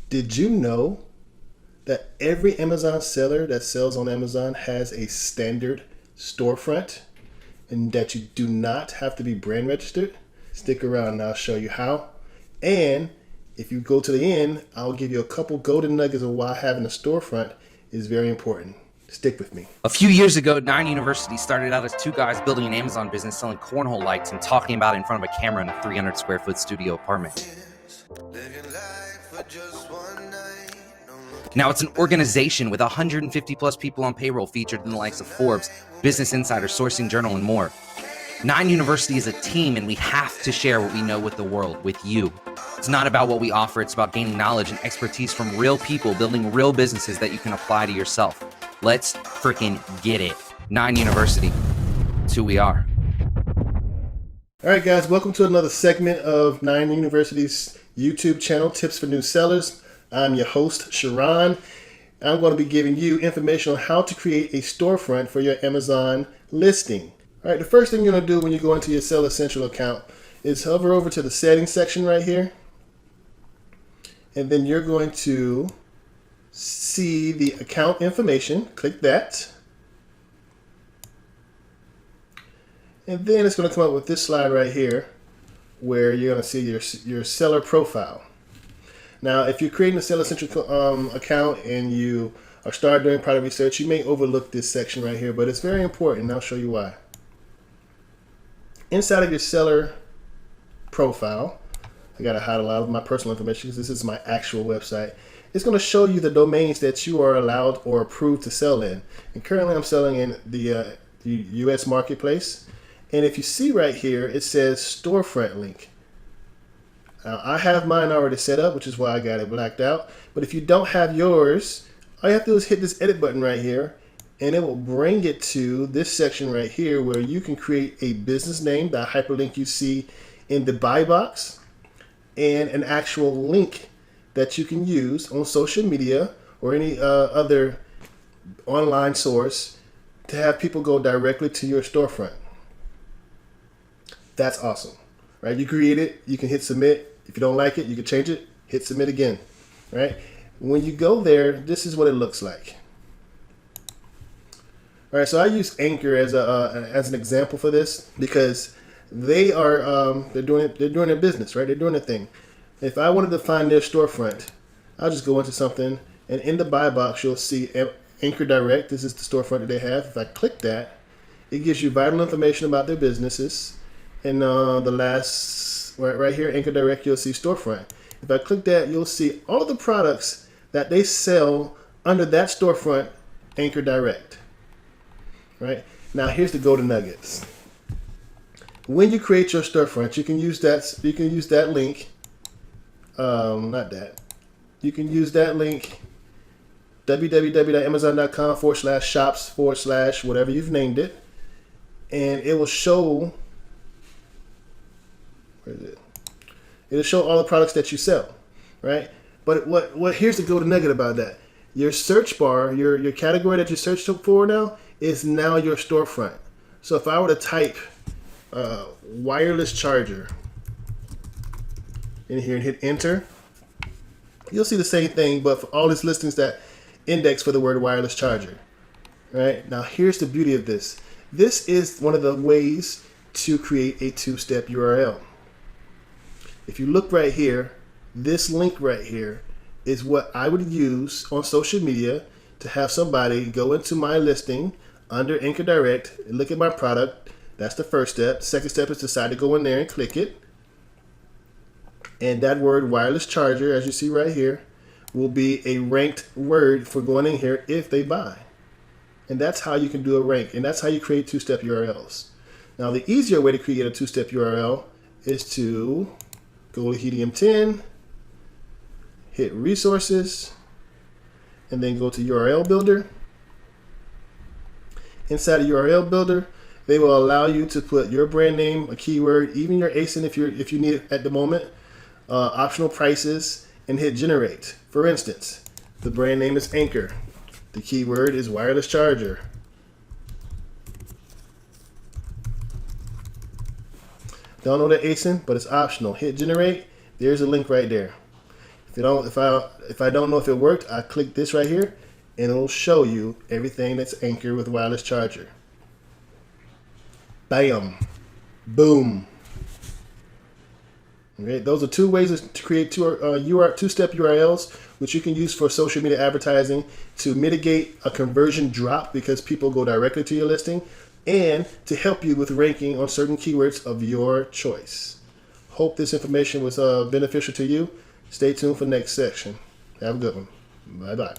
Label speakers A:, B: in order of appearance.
A: Did you know that every Amazon seller that sells on Amazon has a standard storefront and that you do not have to be brand registered? Stick around and I'll show you how. And if you go to the end, I'll give you a couple golden nuggets of why having a storefront is very important. Stick with me.
B: A few years ago, 9 University started out as two guys building an Amazon business selling cornhole lights and talking about it in front of a camera in a 300 square foot studio apartment. Now it's an organization with 150 plus people on payroll featured in the likes of Forbes, Business Insider, Sourcing Journal, and more. 9 University is a team, and we have to share what we know with the world, with you. It's not about what we offer, it's about gaining knowledge and expertise from real people, building real businesses that you can apply to yourself. Let's freaking get it. 9 University. It's who we are.
A: All right, guys, welcome to another segment of 9 University's YouTube channel, Tips for New Sellers. I'm your host, Schrone. I'm going to be giving you information on how to create a storefront for your Amazon listing. All right, the first thing you're going to do when you go into your Seller Central account is hover over to the settings section right here. And then you're going to see the account information. Click that. And then it's going to come up with this slide right here where you're going to see your seller profile. Now, if you're creating a Seller Central account and you are starting doing product research, you may overlook this section right here, but it's very important, and I'll show you why. Inside of your seller profile, I got to hide a lot of my personal information because this is my actual website. It's going to show you the domains that you are allowed or approved to sell in. And currently I'm selling in the US marketplace. And if you see right here, it says storefront link. Now, I have mine already set up, which is why I got it blacked out. But if you don't have yours, all you have to do is hit this edit button right here, and it will bring it to this section right here where you can create a business name, that hyperlink you see in the buy box, and an actual link that you can use on social media or any other online source to have people go directly to your storefront. That's awesome, right? You create it, you can hit submit. If you don't like it, you can change it, hit submit again, right? When you go there, this is what it looks like. All right, so I use Anchor as an example for this because they are they're doing their business, right? They're doing their thing. If I wanted to find their storefront, I'll just go into something, and in the buy box, you'll see Anchor Direct. This is the storefront that they have. If I click that, it gives you vital information about their businesses. And the last, right here, Anchor Direct, you'll see storefront. If I click that, you'll see all of the products that they sell under that storefront, Anchor Direct. Right? Now, here's the golden nuggets. When you create your storefront, you can use that. You can use that link. Not that. You can use that link, www.amazon.com/shops/ whatever you've named it, and it will show. Where is it? It'll show all the products that you sell, right? But what here's the golden nugget about that. Your search bar, your category that you searched for now is now your storefront. So if I were to type wireless charger in here and hit enter, you'll see the same thing, but for all these listings that index for the word wireless charger. Right? Now here's the beauty of this. This is one of the ways to create a two-step URL. If you look right here, this link right here is what I would use on social media to have somebody go into my listing under Anchor Direct and look at my product. That's the first step. Second step is decide to go in there and click it. And that word wireless charger, as you see right here, will be a ranked word for going in here if they buy. And that's how you can do a rank. And that's how you create two-step URLs. Now, the easier way to create a two-step URL is to go to Helium 10, hit resources, and then go to URL Builder. Inside of URL Builder, they will allow you to put your brand name, a keyword, even your ASIN if you need it at the moment, optional prices, and hit generate. For instance, the brand name is Anchor. The keyword is wireless charger. Don't know the ASIN, but it's optional. Hit generate. There's a link right there. If I don't know if it worked, I click this right here, and it'll show you everything that's anchored with wireless charger. Bam, boom. Okay, those are two ways to create two-step URLs, which you can use for social media advertising to mitigate a conversion drop because people go directly to your listing, and to help you with ranking on certain keywords of your choice. Hope this information was beneficial to you. Stay tuned for the next section. Have a good one. Bye-bye.